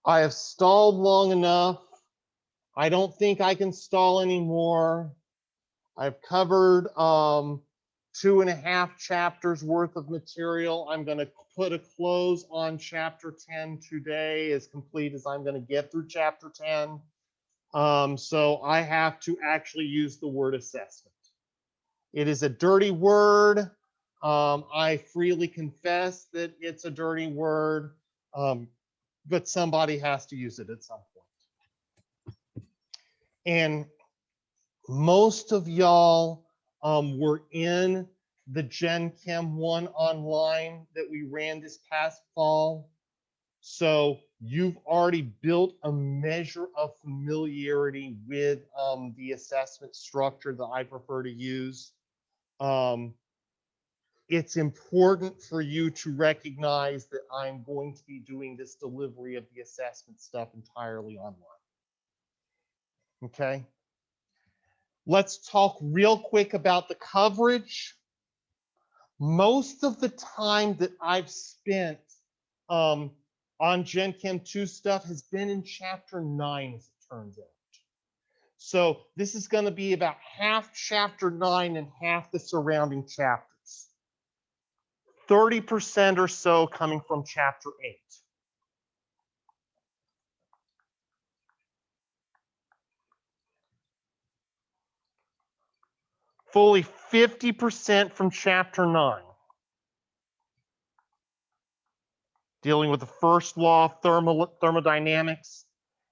I have stalled long enough. I don't think I can stall anymore. I've covered 2.5 chapters worth of material. I'm going to put a close on chapter 10 today, as complete as I'm going to get through chapter 10. So I have to actually use the word assessment. It is a dirty word. I freely confess that it's a dirty word, but somebody has to use it at some point. And most of y'all were in the Gen Chem 1 online that we ran this past fall. So you've already built a measure of familiarity with the assessment structure that I prefer to use. It's important for you to recognize that I'm going to be doing this delivery of the assessment stuff entirely online. Okay. Let's talk real quick about the coverage. Most of the time that I've spent on Gen Chem 2 stuff has been in chapter 9, as it turns out. So this is going to be about half chapter 9 and half the surrounding chapters. 30% or so coming from chapter 8. Fully 50% from chapter 9. Dealing with the first law of thermodynamics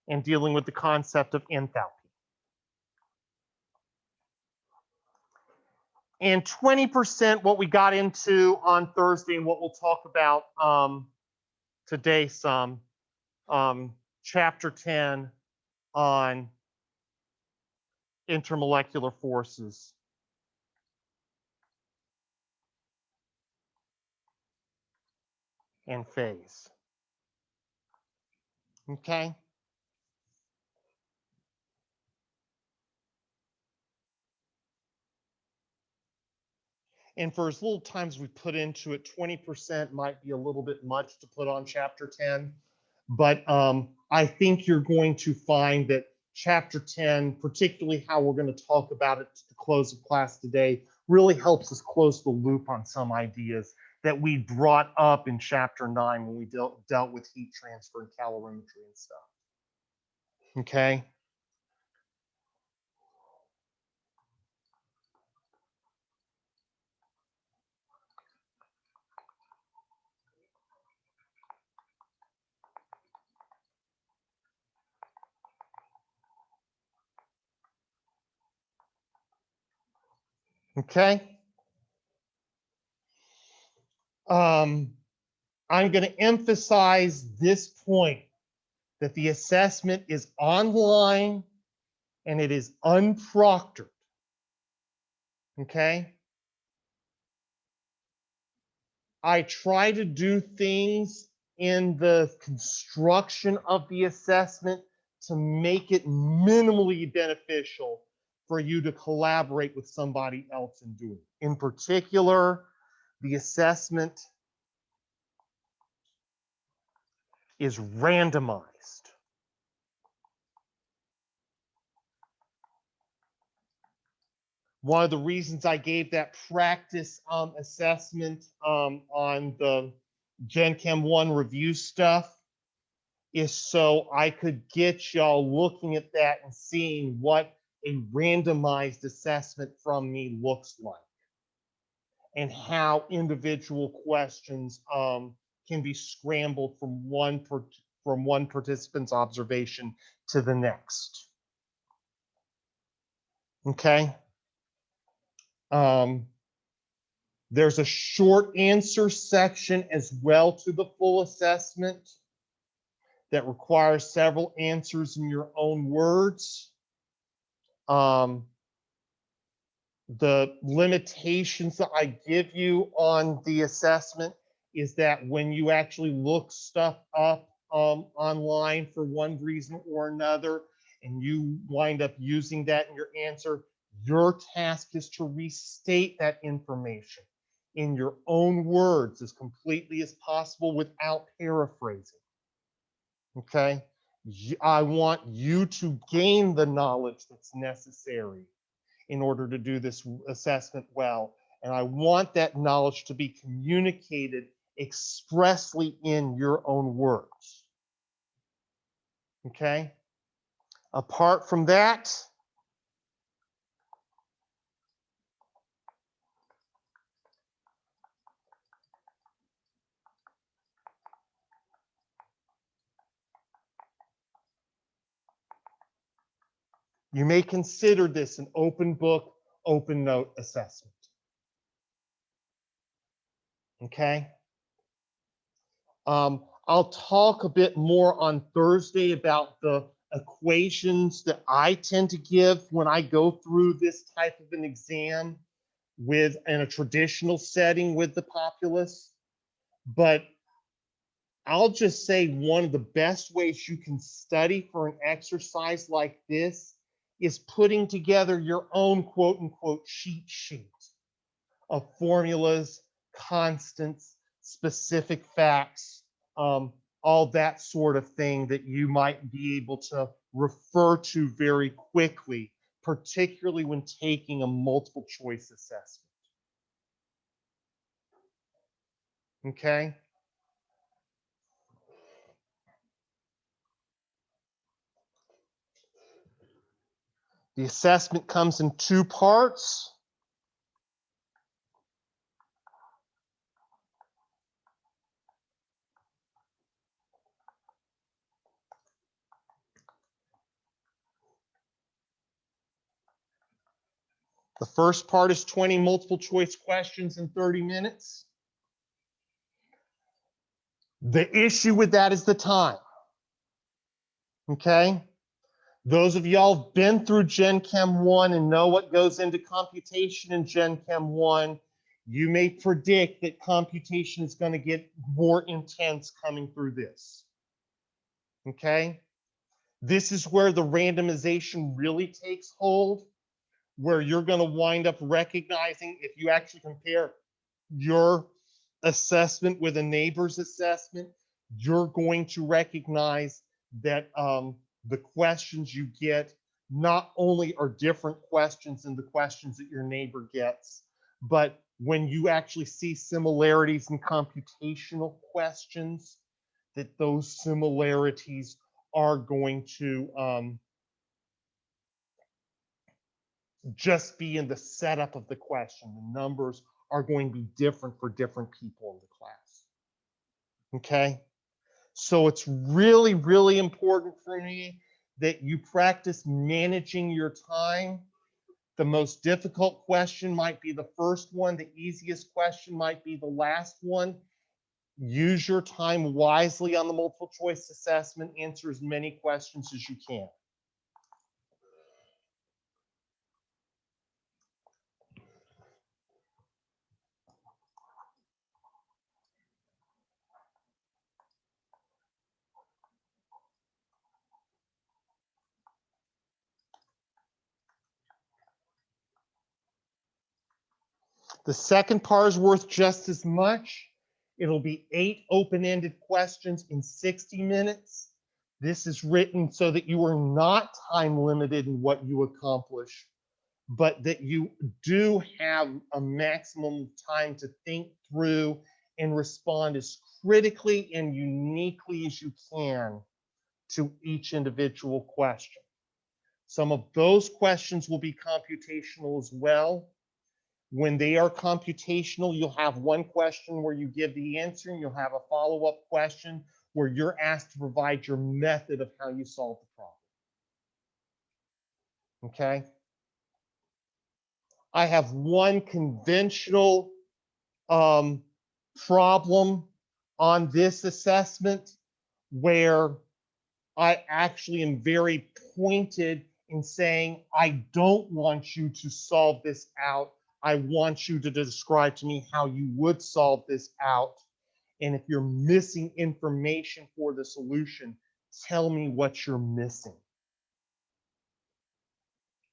and dealing with the concept of enthalpy. And 20% what we got into on Thursday and what we'll talk about today some, chapter 10 on intermolecular forces. And phase. Okay. And for as little time as we put into it, 20% might be a little bit much to put on chapter 10. But I think you're going to find that chapter 10, particularly how we're going to talk about it at the close of class today, really helps us close the loop on some ideas that we brought up in chapter 9 when we dealt with heat transfer and calorimetry and stuff. Okay. Okay. I'm going to emphasize this point that the assessment is online and it is unproctored. Okay. I try to do things in the construction of the assessment to make it minimally beneficial for you to collaborate with somebody else in doing it. In particular, the assessment is randomized. One of the reasons I gave that practice assessment on the Gen Chem 1 review stuff is so I could get y'all looking at that and seeing what a randomized assessment from me looks like and how individual questions can be scrambled from one participant's observation to the next. Okay. There's a short answer section as well to the full assessment that requires several answers in your own words. The limitations that I give you on the assessment is that when you actually look stuff up online for one reason or another, and you wind up using that in your answer, your task is to restate that information in your own words as completely as possible without paraphrasing. Okay? I want you to gain the knowledge that's necessary in order to do this assessment well. And I want that knowledge to be communicated expressly in your own words. Okay? Apart from that, you may consider this an open book, open note assessment. Okay? I'll talk a bit more on Thursday about the equations that I tend to give when I go through this type of an exam with in a traditional setting with the populace. But I'll just say one of the best ways you can study for an exercise like this is putting together your own quote unquote cheat sheet of formulas, constants, specific facts, all that sort of thing that you might be able to refer to very quickly, particularly when taking a multiple choice assessment. Okay? The assessment comes in two parts. The first part is 20 multiple choice questions in 30 minutes. The issue with that is the time. Okay? Those of y'all have been through Gen Chem 1 and know what goes into computation in Gen Chem 1, you may predict that computation is going to get more intense coming through this. Okay? This is where the randomization really takes hold, where you're going to wind up recognizing if you actually compare your assessment with a neighbor's assessment, you're going to recognize that the questions you get not only are different questions than the questions that your neighbor gets, but when you actually see similarities in computational questions, that those similarities are going to just be in the setup of the question. The numbers are going to be different for different people in the class. Okay? So it's really, really important for me that you practice managing your time. The most difficult question might be the first one. The easiest question might be the last one. Use your time wisely on the multiple choice assessment. Answer as many questions as you can. The second part is worth just as much. It'll be 8 open-ended questions in 60 minutes. This is written so that you are not time limited in what you accomplish, but that you do have a maximum time to think through and respond as critically and uniquely as you can to each individual question. Some of those questions will be computational as well. When they are computational, you'll have one question where you give the answer, and you'll have a follow-up question where you're asked to provide your method of how you solve the problem. Okay? I have one conventional problem on this assessment where I actually am very pointed in saying, I don't want you to solve this out. I want you to describe to me how you would solve this out. And if you're missing information for the solution, tell me what you're missing.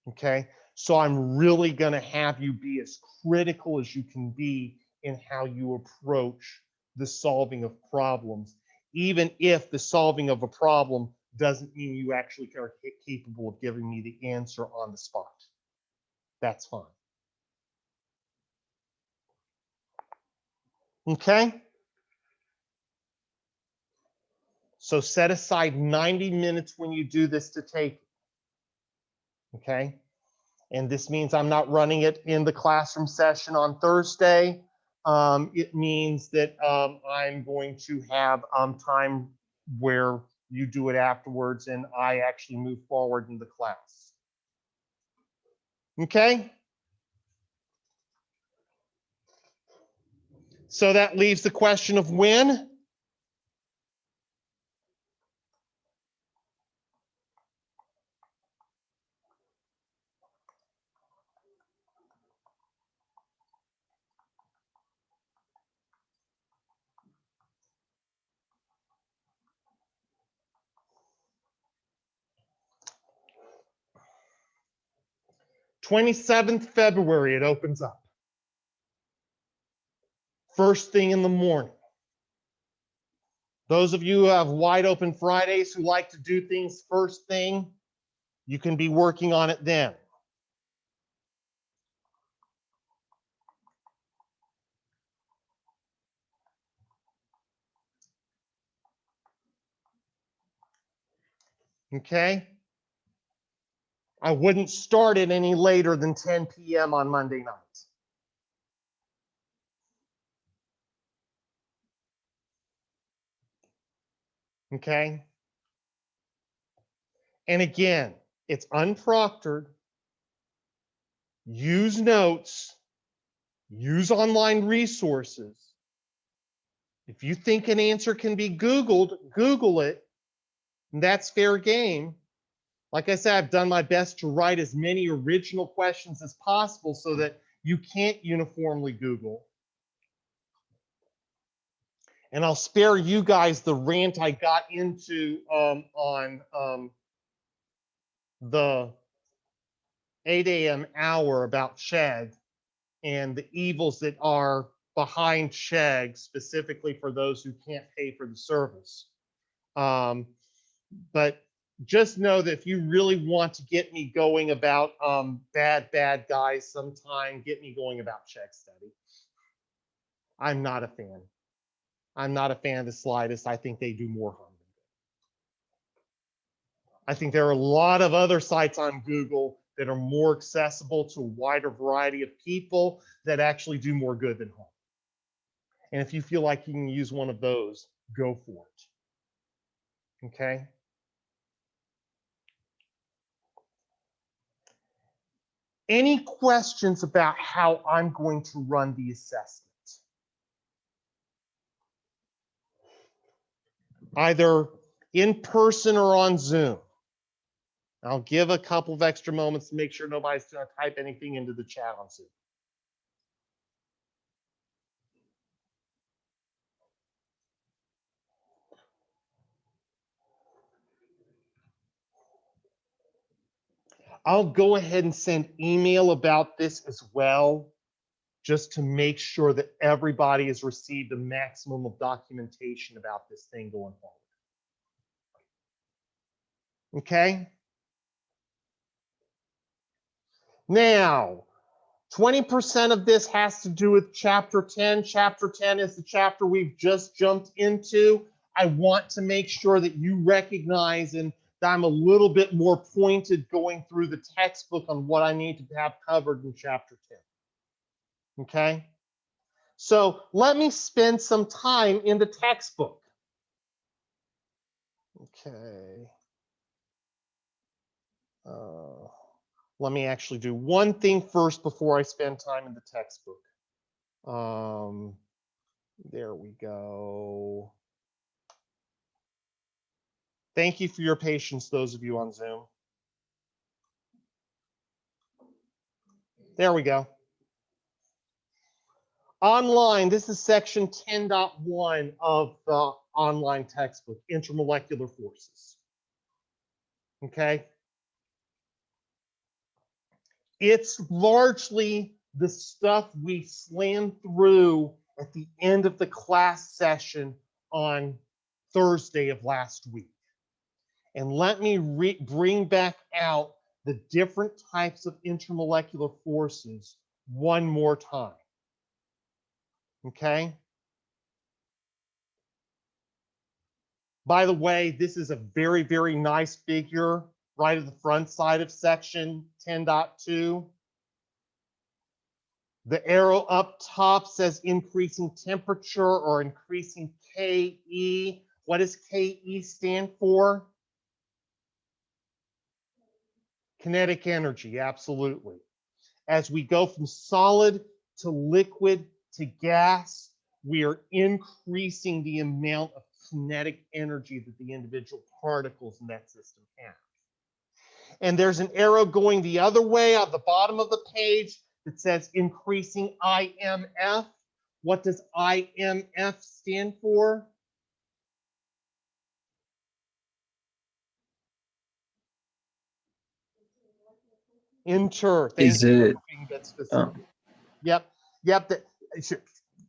Okay, so I'm really going to have you be as critical as you can be in how you approach the solving of problems. even if the solving of a problem doesn't mean you actually are capable of giving me the answer on the spot. That's fine. Okay? So set aside 90 minutes when you do this to take it. Okay? And this means I'm not running it in the classroom session on Thursday. It means that I'm going to have time where you do it afterwards and I actually move forward in the class. Okay? So that leaves the question of when. February 27th, it opens up. First thing in the morning. Those of you who have wide open Fridays who like to do things first thing, you can be working on it then. Okay? I wouldn't start it any later than 10 p.m. on Monday night. Okay? And again, it's unproctored. Use notes. Use online resources. If you think an answer can be Googled, Google it. And that's fair game. Like I said, I've done my best to write as many original questions as possible so that you can't uniformly Google. And I'll spare you guys the rant I got into on the 8 a.m. hour about Chegg and the evils that are behind Chegg, specifically for those who can't pay for the service. But just know that if you really want to get me going about bad guys sometime, get me going about Chegg study. I'm not a fan. I'm not a fan of the slightest. I think they do more harm than good. I think there are a lot of other sites on Google that are more accessible to a wider variety of people that actually do more good than harm. And if you feel like you can use one of those, go for it. Okay? Any questions about how I'm going to run the assessment? Either in person or on Zoom. I'll give a couple of extra moments to make sure nobody's going to type anything into the chat on Zoom. I'll go ahead and send email about this as well, just to make sure that everybody has received a maximum of documentation about this thing going forward. Okay? Now, 20% of this has to do with chapter 10. Chapter 10 is the chapter we've just jumped into. I want to make sure that you recognize and that I'm a little bit more pointed going through the textbook on what I need to have covered in chapter 10. Okay? So let me spend some time in the textbook. Okay. Let me actually do one thing first before I spend time in the textbook. There we go. Thank you for your patience, those of you on Zoom. There we go. Online, this is section 10.1 of the online textbook, Intermolecular Forces. Okay? It's largely the stuff we slammed through at the end of the class session on Thursday of last week. And let me bring back out the different types of intermolecular forces one more time. Okay? By the way, this is a very, very nice figure right at the front side of section 10.2. The arrow up top says increasing temperature or increasing KE. What does KE stand for? Kinetic energy, absolutely. As we go from solid to liquid to gas, we are increasing the amount of kinetic energy that the individual particles in that system have. And there's an arrow going the other way on the bottom of the page that says increasing IMF. What does IMF stand for? Inter. Thank Is you it for being that specific. Yep. That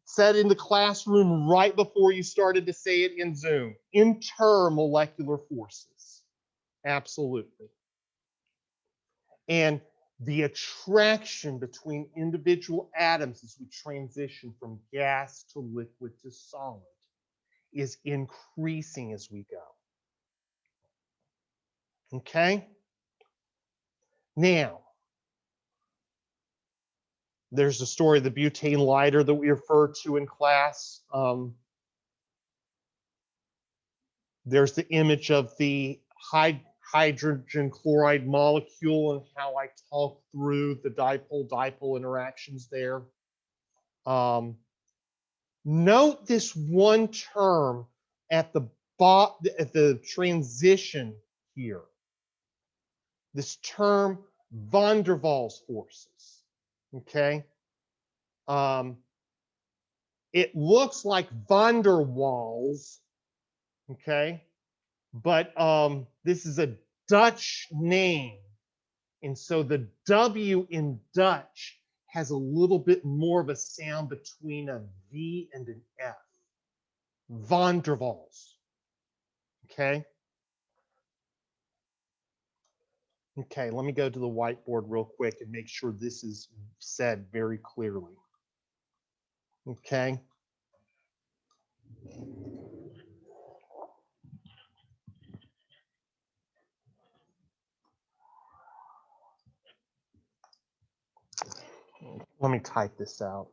said in the classroom right before you started to say it in Zoom. Intermolecular forces. Absolutely. And the attraction between individual atoms as we transition from gas to liquid to solid is increasing as we go. Okay? Now, there's the story of the butane lighter that we referred to in class. There's the image of the hydrogen chloride molecule and how I talked through the dipole-dipole interactions there. Note this one term at the transition here. This term van der Waals forces. Okay. It looks like van der Waals. Okay. But this is a Dutch name. And so the W in Dutch has a little bit more of a sound between a V and an F. Van der Waals. Okay. Okay, let me go to the whiteboard real quick and make sure this is said very clearly. Okay. Let me type this out.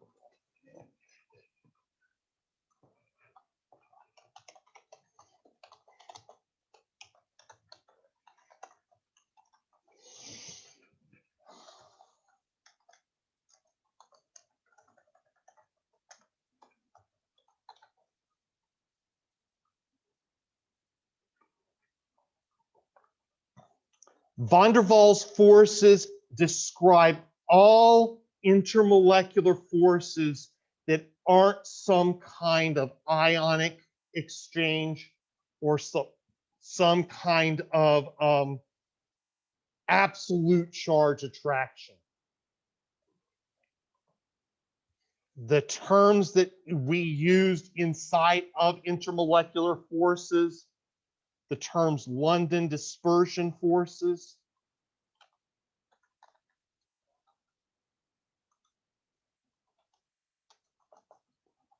Van der Waals forces describe all intermolecular forces that aren't some kind of ionic exchange or some kind of absolute charge attraction. The terms that we used inside of intermolecular forces, the terms London dispersion forces,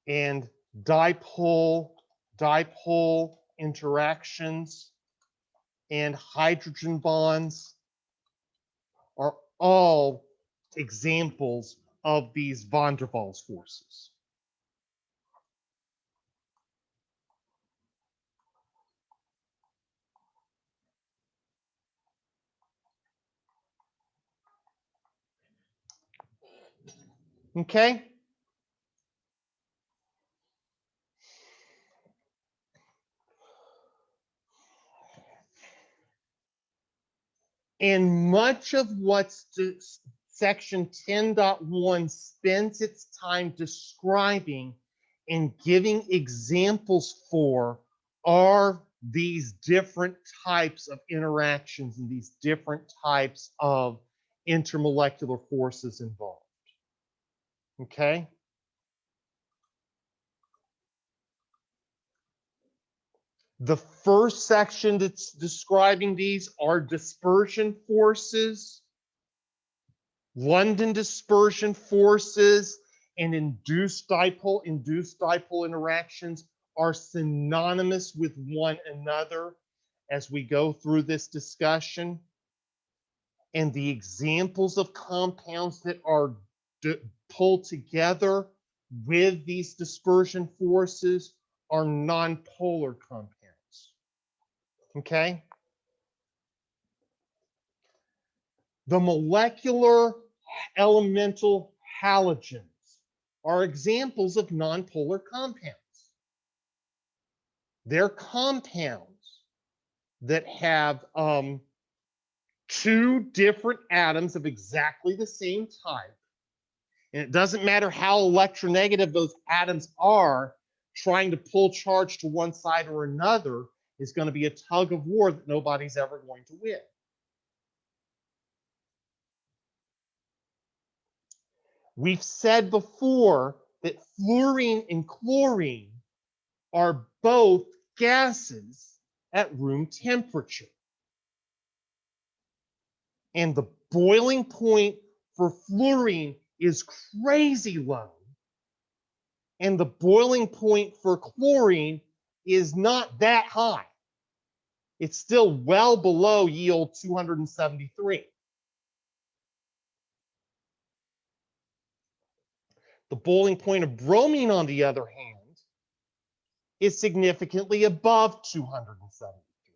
and dipole interactions and hydrogen bonds are all examples of these van der Waals forces. Okay? And much of what section 10.1 spends its time describing and giving examples for are these different types of interactions and these different types of intermolecular forces involved. Okay? The first section that's describing these are dispersion forces, London dispersion forces, and induced dipole interactions are synonymous with one another as we go through this discussion. And the examples of compounds that are pulled together with these dispersion forces are nonpolar compounds. Okay? The molecular elemental halogens are examples of nonpolar compounds. They're compounds that have two different atoms of exactly the same type. And it doesn't matter how electronegative those atoms are, trying to pull charge to one side or another is going to be a tug of war that nobody's ever going to win. We've said before that fluorine and chlorine are both gases at room temperature. And the boiling point for fluorine is crazy low. And the boiling point for chlorine is not that high. It's still well below yield 273. The boiling point of bromine, on the other hand, is significantly above 273.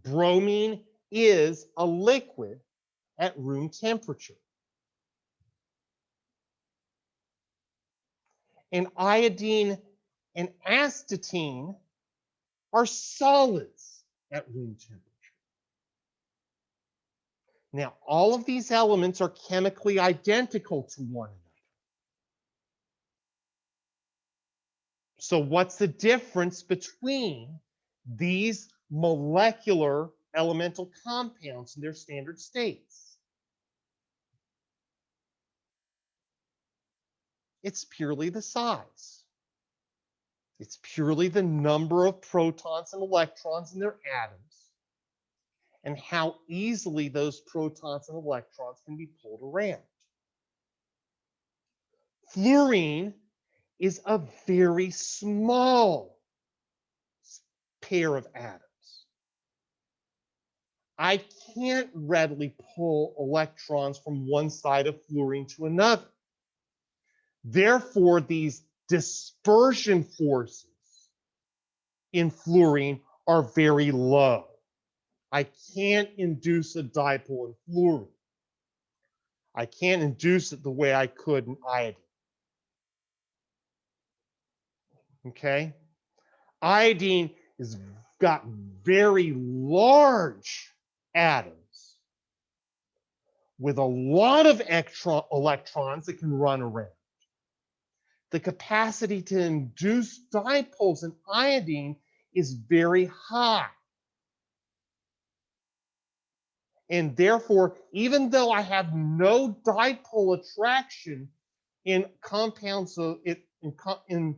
Bromine is a liquid at room temperature. And iodine and astatine are solids at room temperature. Now, all of these elements are chemically identical to one another. So what's the difference between these molecular elemental compounds and their standard states? It's purely the size. It's purely the number of protons and electrons in their atoms and how easily those protons and electrons can be pulled around. Fluorine is a very small pair of atoms. I can't readily pull electrons from one side of fluorine to another. Therefore, these dispersion forces in fluorine are very low. I can't induce a dipole in fluorine. I can't induce it the way I could in iodine. Okay? Iodine has got very large atoms with a lot of electrons that can run around. The capacity to induce dipoles in iodine is very high. And therefore, even though I have no dipole attraction in compounds in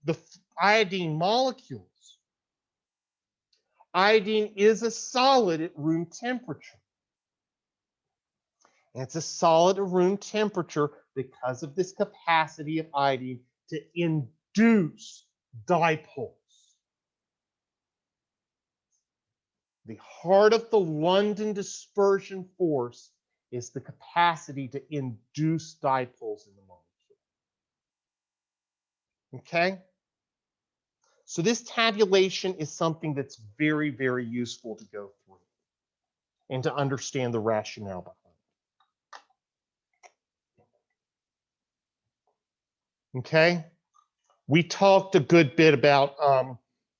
the iodine molecules, iodine is a solid at room temperature. And it's a solid at room temperature because of this capacity of iodine to induce dipoles. The heart of the London dispersion force is the capacity to induce dipoles in the molecule. Okay? So this tabulation is something that's very, very useful to go through and to understand the rationale behind it. Okay? We talked a good bit about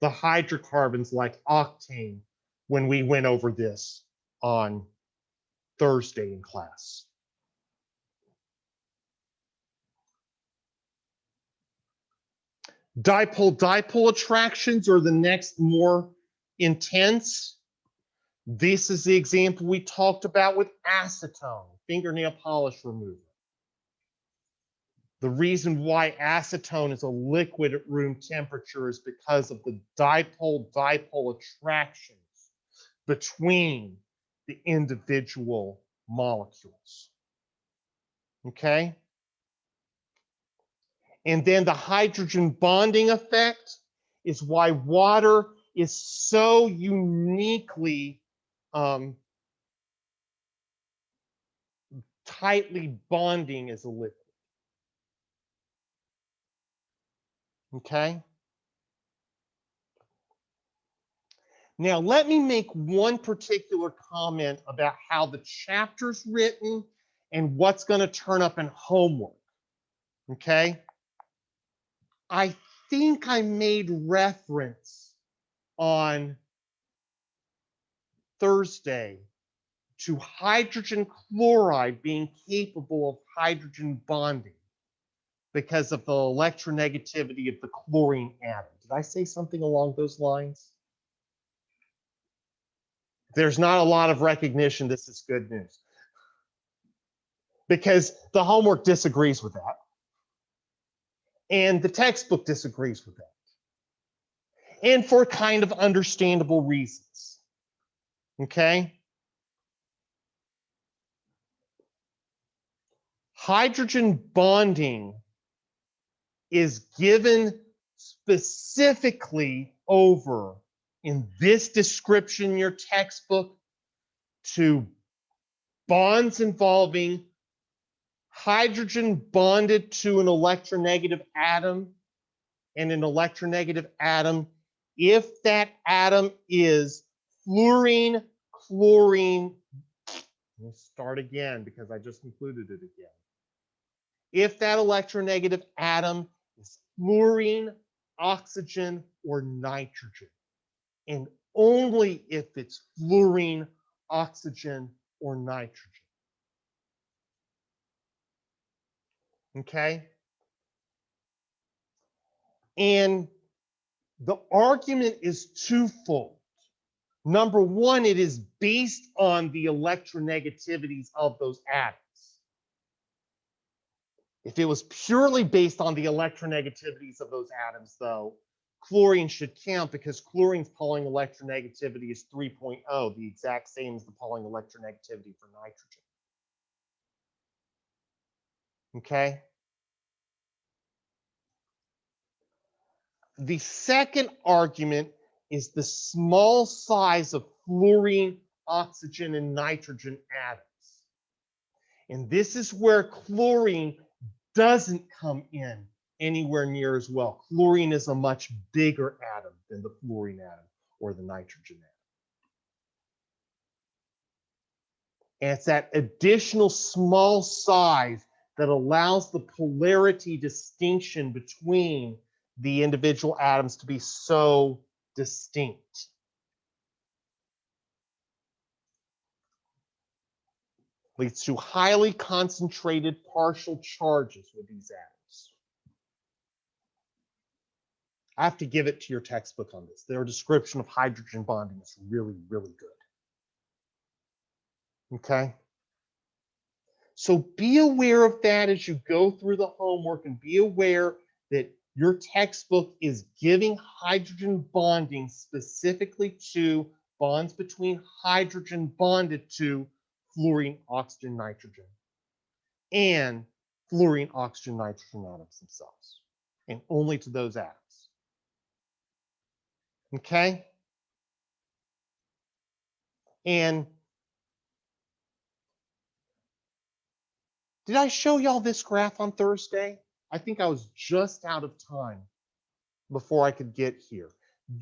the hydrocarbons like octane when we went over this on Thursday in class. Dipole-dipole attractions are the next more intense. This is the example we talked about with acetone, fingernail polish remover. The reason why acetone is a liquid at room temperature is because of the dipole-dipole attractions between the individual molecules. Okay? And then the hydrogen bonding effect is why water is so uniquely tightly bonding as a liquid. Okay? Now, let me make one particular comment about how the chapter's written and what's going to turn up in homework. Okay? I think I made reference on Thursday to hydrogen chloride being capable of hydrogen bonding because of the electronegativity of the chlorine atom. Did I say something along those lines? There's not a lot of recognition. This is good news because the homework disagrees with that and the textbook disagrees with that, and for kind of understandable reasons. Okay? Hydrogen bonding is given specifically over in this description in your textbook to bonds involving hydrogen bonded to an electronegative atom and an electronegative atom if that atom is fluorine, chlorine. We'll start again because I just included it again. If that electronegative atom is fluorine, oxygen, or nitrogen, and only if it's fluorine, oxygen, or nitrogen. Okay? And the argument is twofold. Number one, it is based on the electronegativities of those atoms. If it was purely based on the electronegativities of those atoms, though, chlorine should count because chlorine's Pauling electronegativity is 3.0, the exact same as the Pauling electronegativity for nitrogen. Okay? The second argument is the small size of fluorine, oxygen, and nitrogen atoms. And this is where chlorine doesn't come in anywhere near as well. Chlorine is a much bigger atom than the fluorine atom or the nitrogen atom. And it's that additional small size that allows the polarity distinction between the individual atoms to be so distinct. Leads to highly concentrated partial charges with these atoms. I have to give it to your textbook on this. Their description of hydrogen bonding is really, really good. Okay? So be aware of that as you go through the homework, and be aware that your textbook is giving hydrogen bonding specifically to bonds between hydrogen bonded to fluorine, oxygen, nitrogen, and fluorine, oxygen, nitrogen atoms themselves, and only to those atoms. Okay? And did I show y'all this graph on Thursday? I think I was just out of time before I could get here.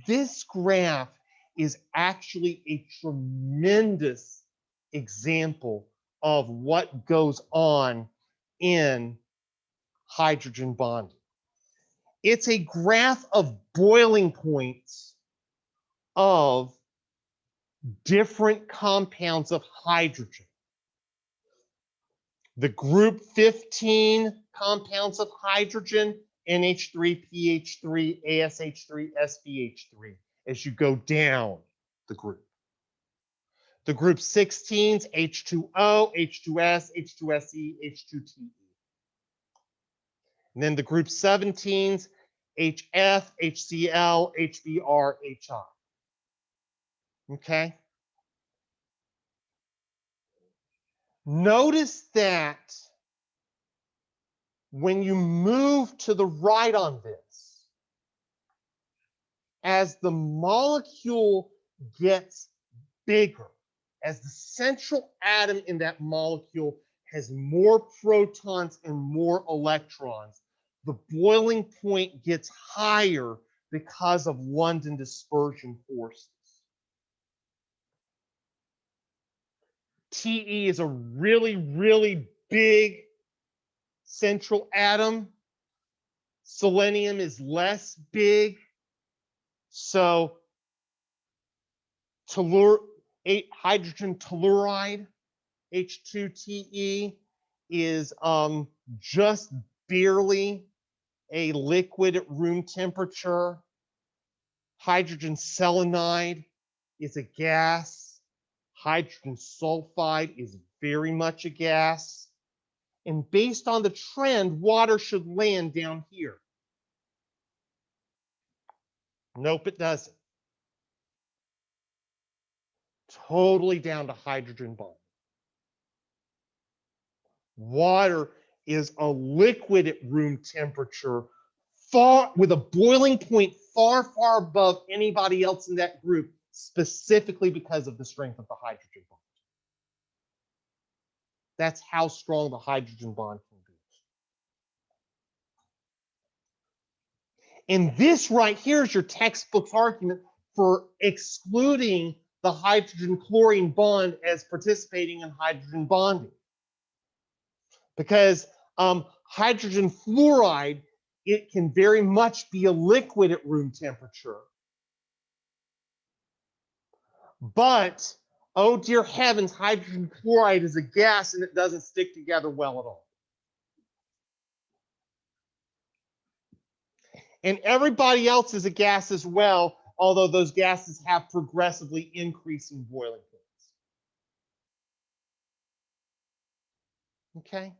This graph is actually a tremendous example of what goes on in hydrogen bonding. It's a graph of boiling points of different compounds of hydrogen. The group 15 compounds of hydrogen, NH3, PH3, ASH3, SBH3, as you go down the group. The group 16s, H2O, H2S, H2SE, H2TE. And then the group 17s, HF, HCl, HBr, HI. Okay. Notice that when you move to the right on this, as the molecule gets bigger, as the central atom in that molecule has more protons and more electrons, the boiling point gets higher because of London dispersion forces. Te is a really, really big central atom. Selenium is less big. So hydrogen telluride, H2Te, is just barely a liquid at room temperature. Hydrogen selenide is a gas. Hydrogen sulfide is very much a gas. And based on the trend, water should land down here. Nope, it doesn't. Totally down to hydrogen bond. Water is a liquid at room temperature, far with a boiling point far, far above anybody else in that group, specifically because of the strength of the hydrogen bond. That's how strong the hydrogen bond can be. And this right here is your textbook's argument for excluding the hydrogen chlorine bond as participating in hydrogen bonding. Because hydrogen fluoride, it can very much be a liquid at room temperature. But, oh dear heavens, hydrogen chloride is a gas and it doesn't stick together well at all. And everybody else is a gas as well, although those gases have progressively increasing boiling points. Okay?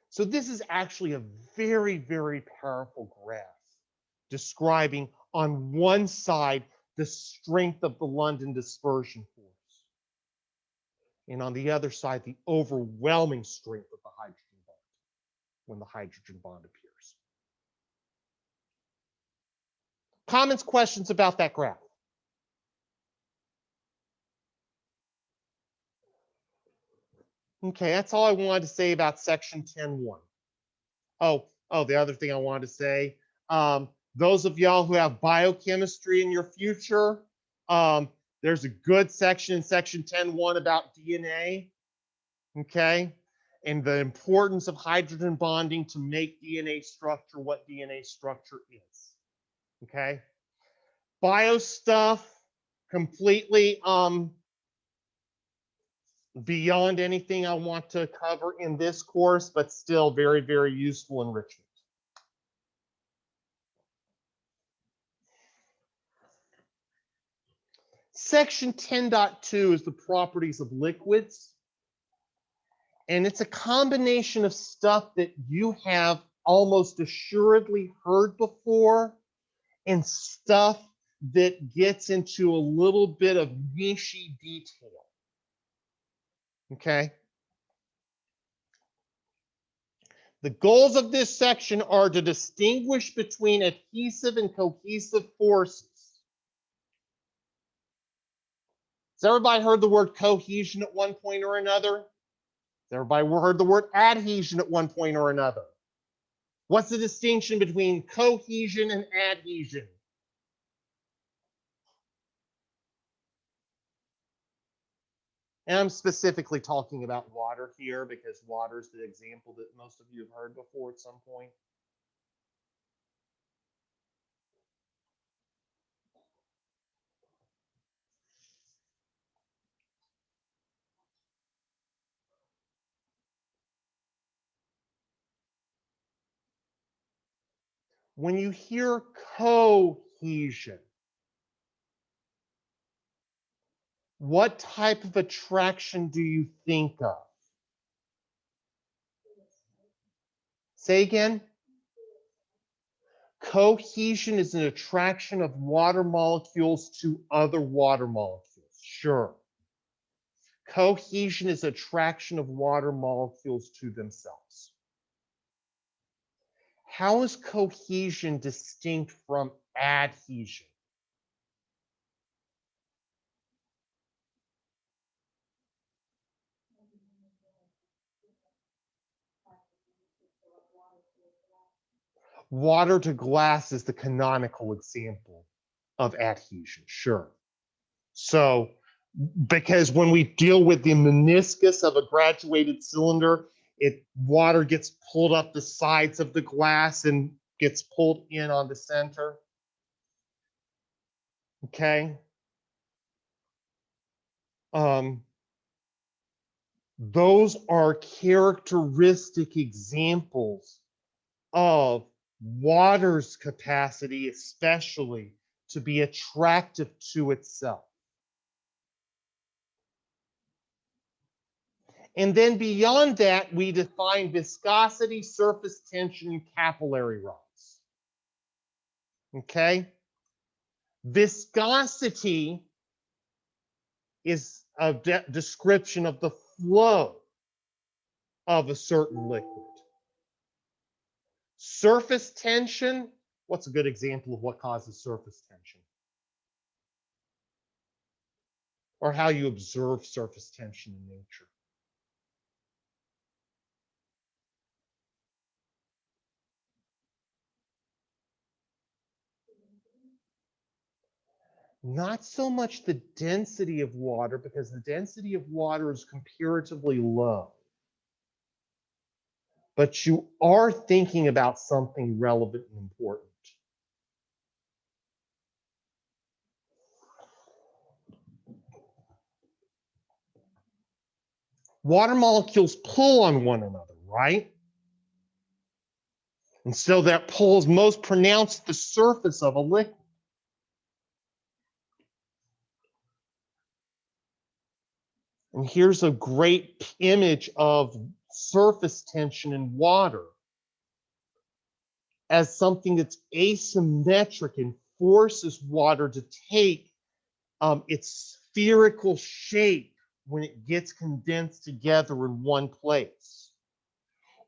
So this is actually a very, very powerful graph describing on one side the strength of the London dispersion force, and on the other side the overwhelming strength of the hydrogen bond when the hydrogen bond appears. Comments, questions about that graph? Okay, that's all I wanted to say about section 10.1. Oh, the other thing I wanted to say, those of y'all who have biochemistry in your future, there's a good section in section 10.1 about DNA, okay? And the importance of hydrogen bonding to make DNA structure what DNA structure is, okay? Bio stuff, completely beyond anything I want to cover in this course, but still very, very useful enrichment. Section 10.2 is the properties of liquids. And it's a combination of stuff that you have almost assuredly heard before and stuff that gets into a little bit of niche detail. Okay? The goals of this section are to distinguish between adhesive and cohesive forces. Has everybody heard the word cohesion at one point or another? Has everybody heard the word adhesion at one point or another? What's the distinction between cohesion and adhesion? And I'm specifically talking about water here because water is the example that most of you have heard before at some point. When you hear cohesion, what type of attraction do you think of? Say again. Cohesion is an attraction of water molecules to other water molecules. Sure. Cohesion is attraction of water molecules to themselves. How is cohesion distinct from adhesion? Water to glass is the canonical example of adhesion, sure. So, because when we deal with the meniscus of a graduated cylinder, water gets pulled up the sides of the glass and gets pulled in on the center. Okay. Those are characteristic examples of water's capacity, especially to be attractive to itself. And then beyond that, we define viscosity, surface tension, and capillary rise. Okay? Viscosity is a description of the flow of a certain liquid. Surface tension, what's a good example of what causes surface tension? Or how you observe surface tension in nature? Not so much the density of water, because the density of water is comparatively low. But you are thinking about something relevant and important. Water molecules pull on one another, right? And so that pull is most pronounced at the surface of a liquid. And here's a great image of surface tension in water as something that's asymmetric and forces water to take its spherical shape when it gets condensed together in one place.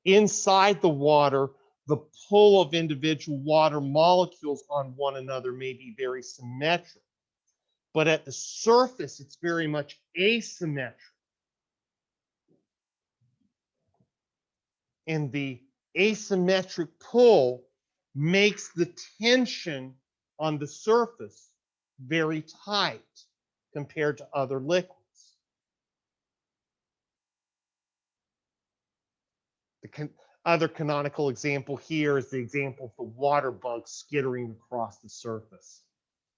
Inside the water, the pull of individual water molecules on one another may be very symmetric, but at the surface, it's very much asymmetric. And the asymmetric pull makes the tension on the surface very tight compared to other liquids. The other canonical example here is the example of the water bug skittering across the surface.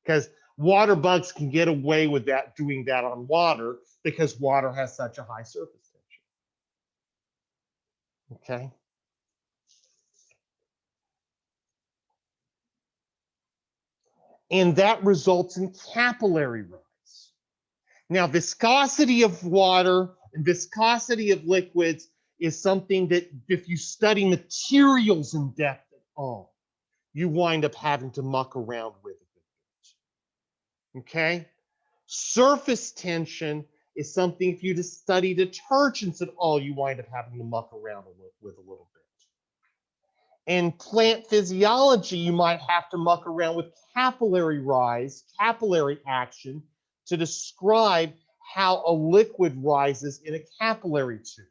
Because water bugs can get away with that, doing that on water, because water has such a high surface tension. Okay. And that results in capillary rise. Now, viscosity of water and viscosity of liquids is something that, if you study materials in depth at all, you wind up having to muck around with it. Okay? Surface tension is something, if you just study detergents at all, you wind up having to muck around with a little bit. In plant physiology, you might have to muck around with capillary rise, capillary action, to describe how a liquid rises in a capillary tube.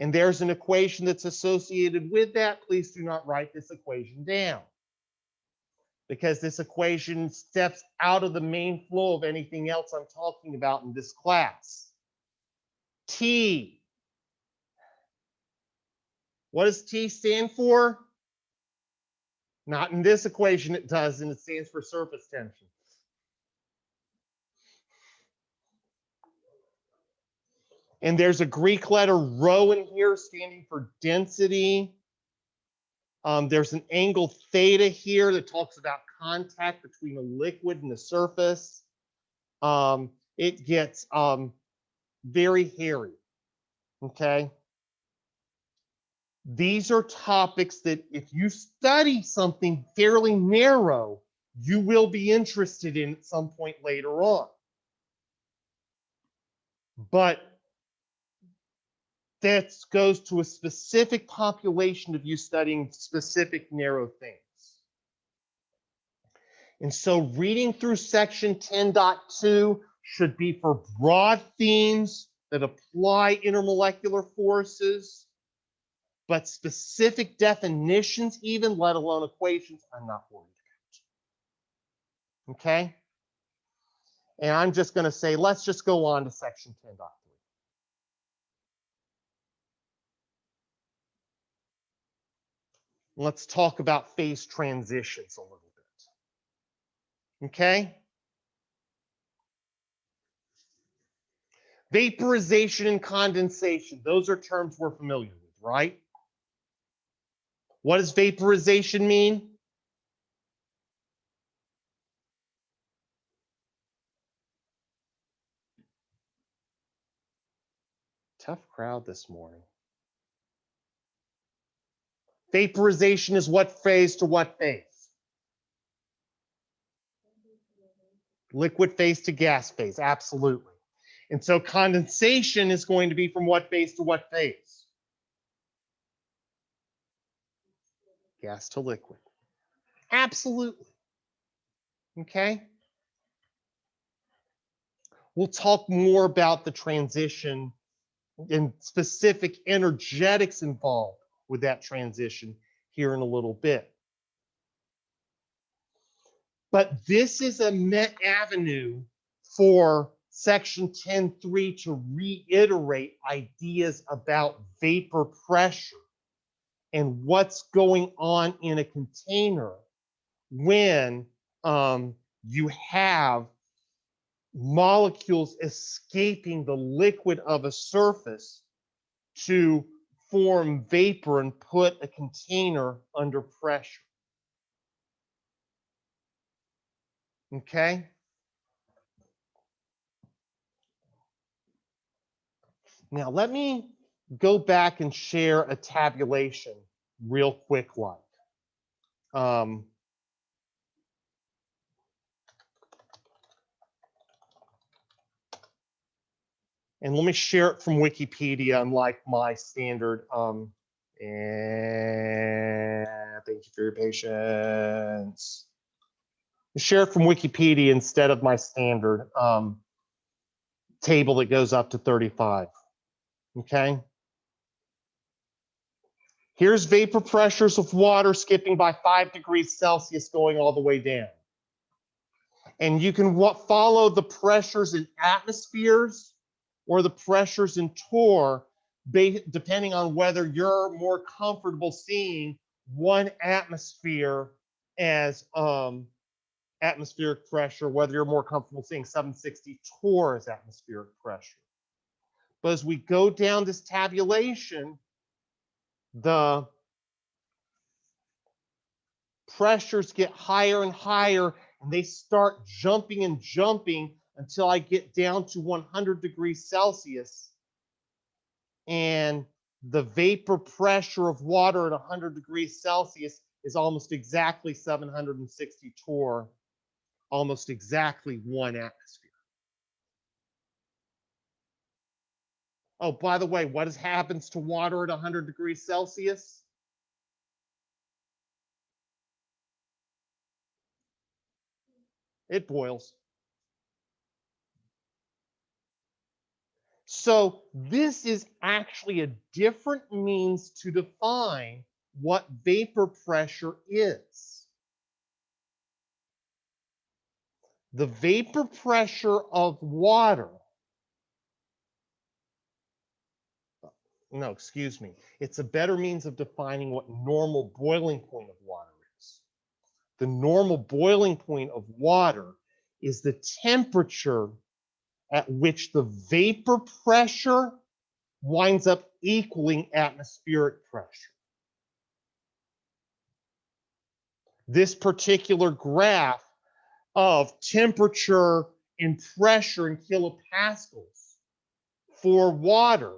And there's an equation that's associated with that. Please do not write this equation down, because this equation steps out of the main flow of anything else I'm talking about in this class. T. What does T stand for? Not in this equation it does, and it stands for surface tension. And there's a Greek letter rho in here standing for density. There's an angle theta here that talks about contact between a liquid and the surface. It gets very hairy, okay? These are topics that if you study something fairly narrow, you will be interested in at some point later on. But that goes to a specific population of you studying specific narrow things. And so reading through section 10.2 should be for broad themes that apply intermolecular forces, but specific definitions, even let alone equations, I'm not worried about. Okay? And I'm just going to say, let's just go on to section 10.3. Let's talk about phase transitions a little bit. Okay? Vaporization and condensation. Those are terms we're familiar with, right? What does vaporization mean? Tough crowd this morning. Vaporization is what phase to what phase? Liquid phase to gas phase, absolutely. And so condensation is going to be from what phase to what phase? Gas to liquid. Absolutely. Okay. We'll talk more about the transition and specific energetics involved with that transition here in a little bit. But this is a avenue for section 10.3 to reiterate ideas about vapor pressure and what's going on in a container when you have molecules escaping the liquid of a surface to form vapor and put a container under pressure. Okay? Now let me go back and share a tabulation real quick like. And let me share it from Wikipedia, unlike my standard. And thank you for your patience. Share it from Wikipedia instead of my standard table that goes up to 35. Okay. Here's vapor pressures of water skipping by 5 degrees Celsius going all the way down. And you can follow the pressures in atmospheres or the pressures in torr, depending on whether you're more comfortable seeing 1 atmosphere as atmospheric pressure, whether you're more comfortable seeing 760 torr as atmospheric pressure. But as we go down this tabulation, the pressures get higher and higher, and they start jumping and jumping until I get down to 100 degrees Celsius. And the vapor pressure of water at 100 degrees Celsius is almost exactly 760 torr, almost exactly 1 atmosphere. Oh, by the way, what happens to water at 100 degrees Celsius? It boils. So this is actually a different means to define what vapor pressure is. The vapor pressure of water, no, excuse me, it's a better means of defining what normal boiling point of water is. The normal boiling point of water is the temperature at which the vapor pressure winds up equaling atmospheric pressure. This particular graph of temperature and pressure in kilopascals for water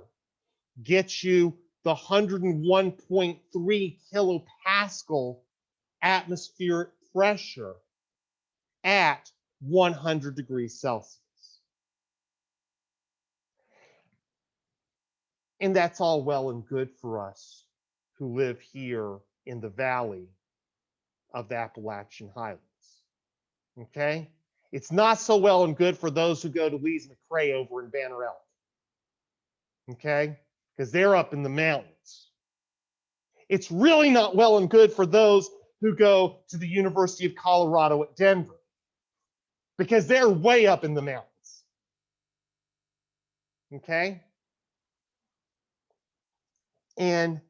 gets you the 101.3 kilopascal atmospheric pressure at 100 degrees Celsius. And that's all well and good for us who live here in the valley of the Appalachian Highlands. Okay? It's not so well and good for those who go to Lees McRae over in Banner Elk. Okay? Because they're up in the mountains. It's really not well and good for those who go to the University of Colorado at Denver, because they're way up in the mountains. Okay? And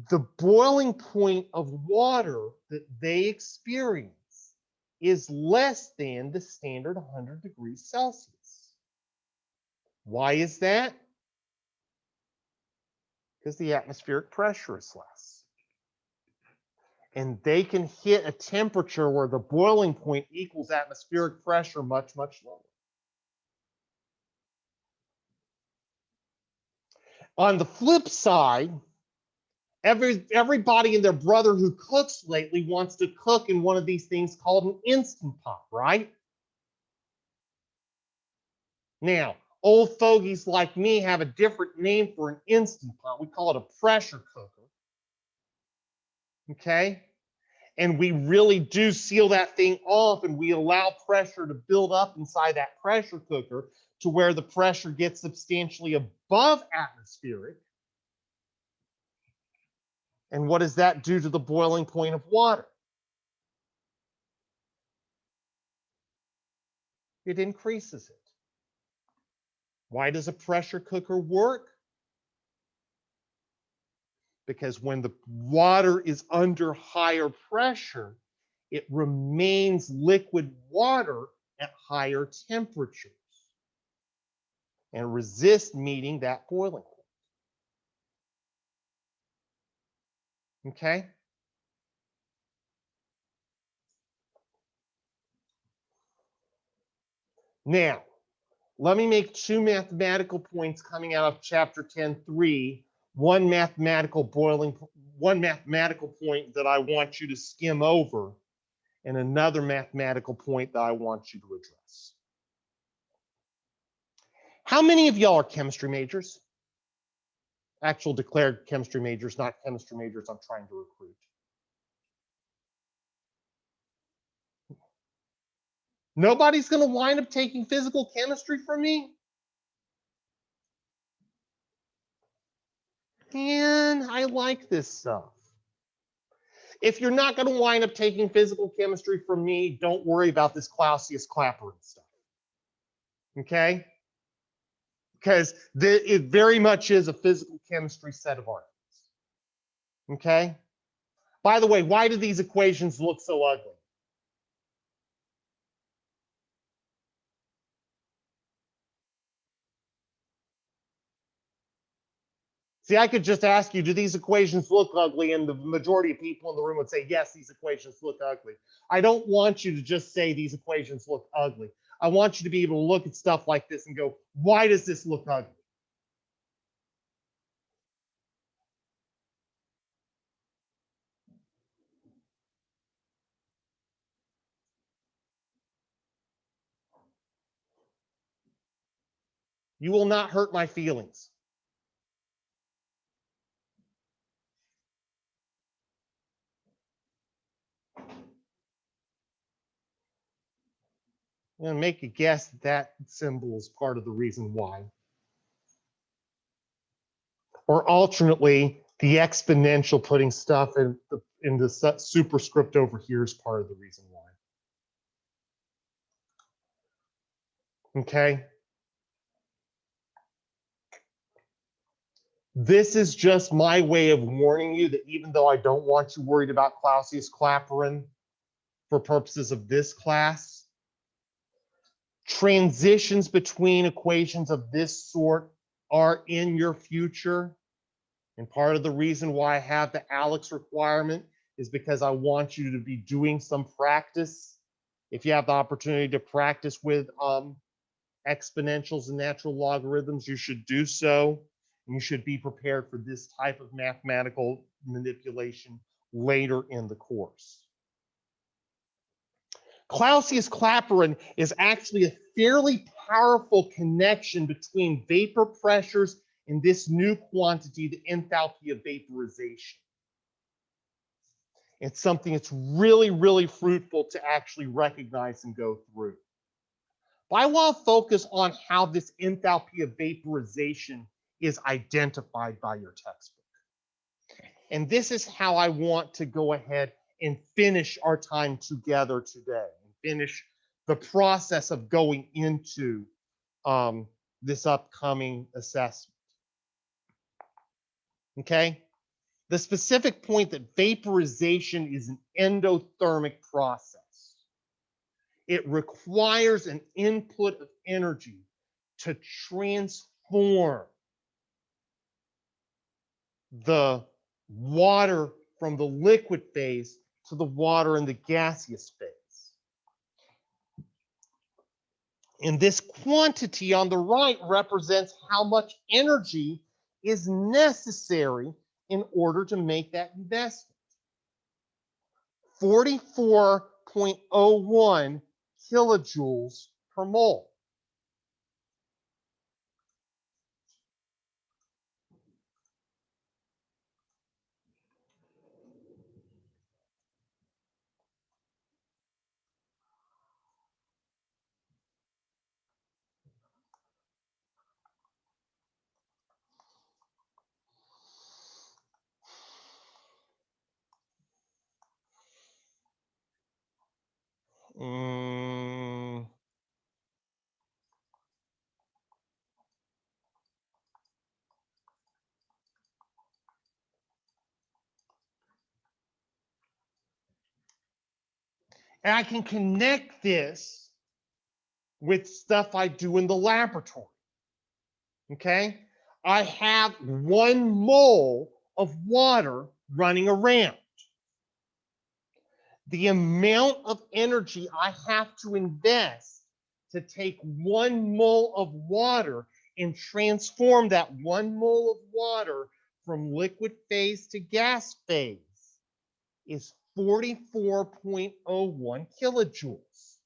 the boiling point of water that they experience is less than the standard 100 degrees Celsius. Why is that? Because the atmospheric pressure is less. And they can hit a temperature where the boiling point equals atmospheric pressure much, much lower. On the flip side, everybody and their brother who cooks lately wants to cook in one of these things called an Instant Pot, right? Now, old fogies like me have a different name for an Instant Pot. We call it a pressure cooker. Okay? And we really do seal that thing off, and we allow pressure to build up inside that pressure cooker to where the pressure gets substantially above atmospheric. And what does that do to the boiling point of water? It increases it. Why does a pressure cooker work? Because when the water is under higher pressure, it remains liquid water at higher temperatures and resists meeting that boiling point. Okay? Now, let me make two mathematical points coming out of chapter 10.3. One mathematical point that I want you to skim over, and another mathematical point that I want you to address. How many of y'all are chemistry majors? Actual declared chemistry majors, not chemistry majors I'm trying to recruit. Nobody's going to wind up taking physical chemistry from me? Man, I like this stuff. If you're not going to wind up taking physical chemistry from me, don't worry about this Clausius-Clapeyron stuff. Okay? Because it very much is a physical chemistry set of arguments. Okay? By the way, why do these equations look so ugly? See, I could just ask you, do these equations look ugly? And the majority of people in the room would say, yes, these equations look ugly. I don't want you to just say these equations look ugly. I want you to be able to look at stuff like this and go, why does this look ugly? You will not hurt my feelings. I'm going to make a guess that symbol is part of the reason why. Or alternately, the exponential putting stuff in the superscript over here is part of the reason why. Okay? This is just my way of warning you that even though I don't want you worried about Clausius-Clapeyron for purposes of this class, transitions between equations of this sort are in your future. And part of the reason why I have the ALEKS requirement is because I want you to be doing some practice. If you have the opportunity to practice with exponentials and natural logarithms, you should do so. And you should be prepared for this type of mathematical manipulation later in the course. Clausius-Clapeyron is actually a fairly powerful connection between vapor pressures and this new quantity, the enthalpy of vaporization. It's something that's really, really fruitful to actually recognize and go through. But I want to focus on how this enthalpy of vaporization is identified by your textbook. And this is how I want to go ahead and finish our time together today, and finish the process of going into this upcoming assessment. Okay? The specific point that vaporization is an endothermic process. It requires an input of energy to transform the water from the liquid phase to the water in the gaseous phase. And this quantity on the right represents how much energy is necessary in order to make that investment. 44.01 kilojoules per mole. And I can connect this with stuff I do in the laboratory. Okay? I have 1 mole of water running around. The amount of energy I have to invest to take 1 mole of water and transform that 1 mole of water from liquid phase to gas phase is 44.01 kilojoules.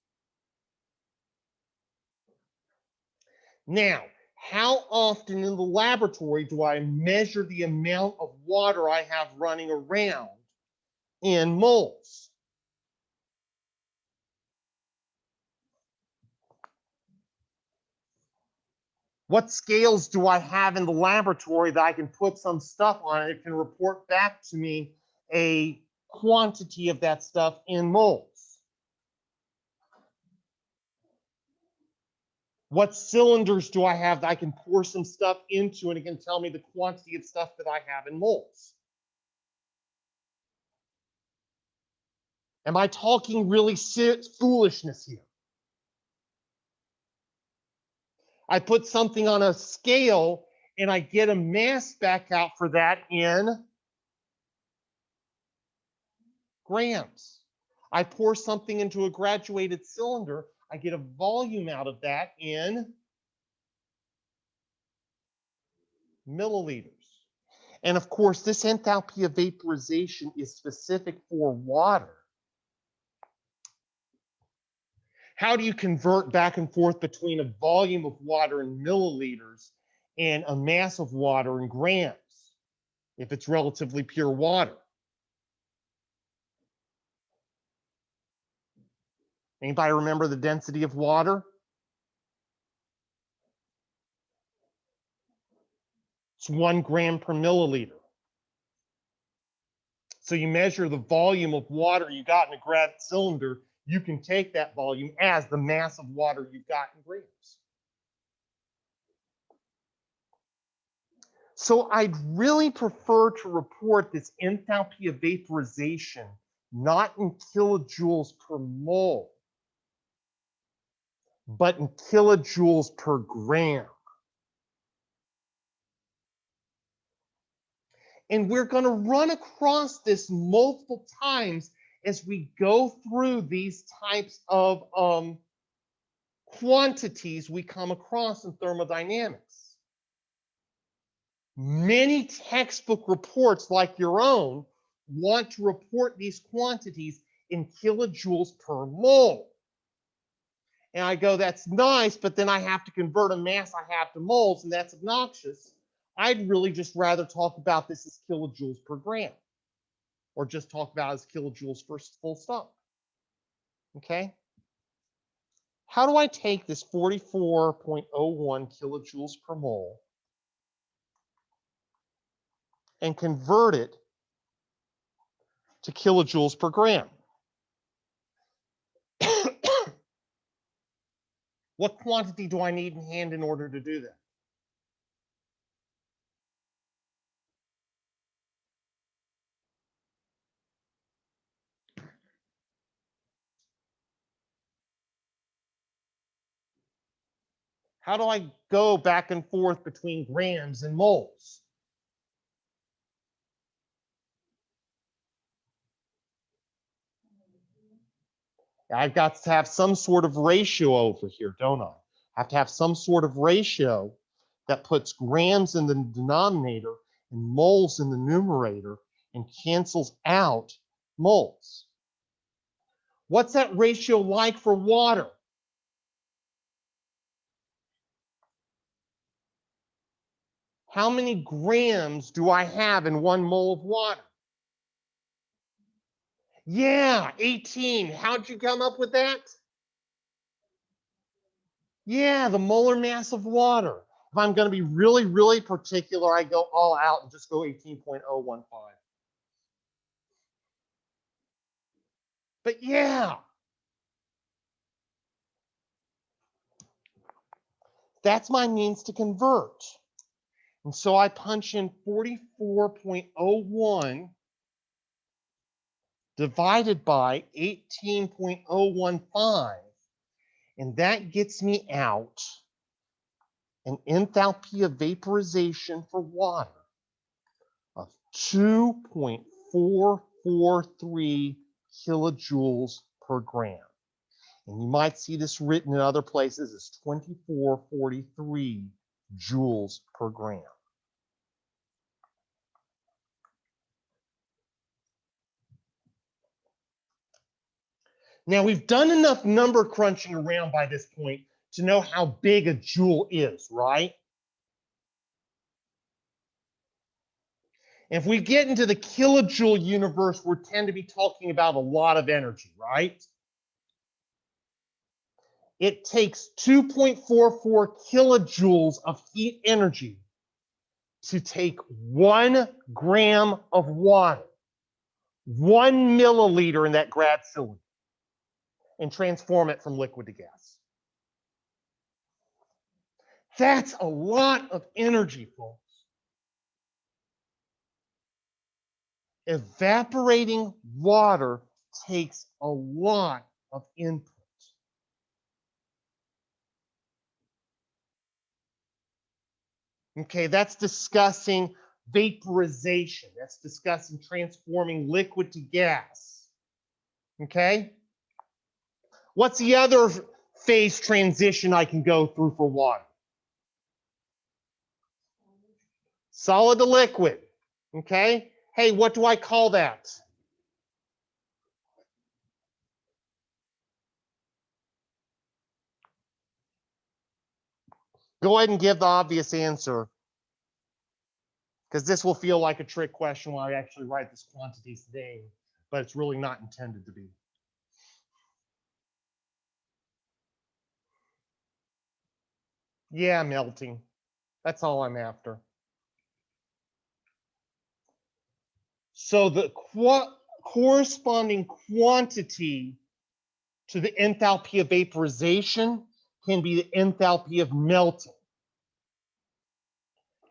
Now, how often in the laboratory do I measure the amount of water I have running around in moles? What scales do I have in the laboratory that I can put some stuff on it can report back to me a quantity of that stuff in moles? What cylinders do I have that I can pour some stuff into and it can tell me the quantity of stuff that I have in moles? Am I talking really foolishness here? I put something on a scale and I get a mass back out for that in grams. I pour something into a graduated cylinder, I get a volume out of that in milliliters. And of course, this enthalpy of vaporization is specific for water. How do you convert back and forth between a volume of water in milliliters and a mass of water in grams if it's relatively pure water? Anybody remember the density of water? It's 1 gram per milliliter. So you measure the volume of water you got in a grad cylinder, you can take that volume as the mass of water you've got in grams. So I'd really prefer to report this enthalpy of vaporization not in kilojoules per mole, but in kilojoules per gram. And we're going to run across this multiple times as we go through these types of quantities we come across in thermodynamics. Many textbook reports like your own want to report these quantities in kilojoules per mole. And I go, that's nice, but then I have to convert a mass I have to moles, and that's obnoxious. I'd really just rather talk about this as kilojoules per gram, or just talk about it as kilojoules first, full stop. Okay? How do I take this 44.01 kilojoules per mole and convert it to kilojoules per gram? What quantity do I need in hand in order to do that? How do I go back and forth between grams and moles? I've got to have some sort of ratio over here, don't I? I have to have some sort of ratio that puts grams in the denominator and moles in the numerator and cancels out moles. What's that ratio like for water? How many grams do I have in 1 mole of water? Yeah, 18. How'd you come up with that? Yeah, the molar mass of water. If I'm going to be really, really particular, I go all out and just go 18.015. But yeah, that's my means to convert. And so I punch in 44.01 divided by 18.015, and that gets me out an enthalpy of vaporization for water of 2.443 kilojoules per gram. And you might see this written in other places as 2443 joules per gram. Now, we've done enough number crunching around by this point to know how big a joule is, right? And if we get into the kilojoule universe, we tend to be talking about a lot of energy, right? It takes 2.44 kilojoules of heat energy to take 1 gram of water, 1 milliliter in that grad cylinder, and transform it from liquid to gas. That's a lot of energy, folks. Evaporating water takes a lot of input. Okay, that's discussing vaporization. That's discussing transforming liquid to gas. Okay? What's the other phase transition I can go through for water? Solid to liquid. Okay? Hey, what do I call that? Go ahead and give the obvious answer, because this will feel like a trick question while I actually write this quantities name, but it's really not intended to be. Yeah, melting. That's all I'm after. So the corresponding quantity to the enthalpy of vaporization can be the enthalpy of melting.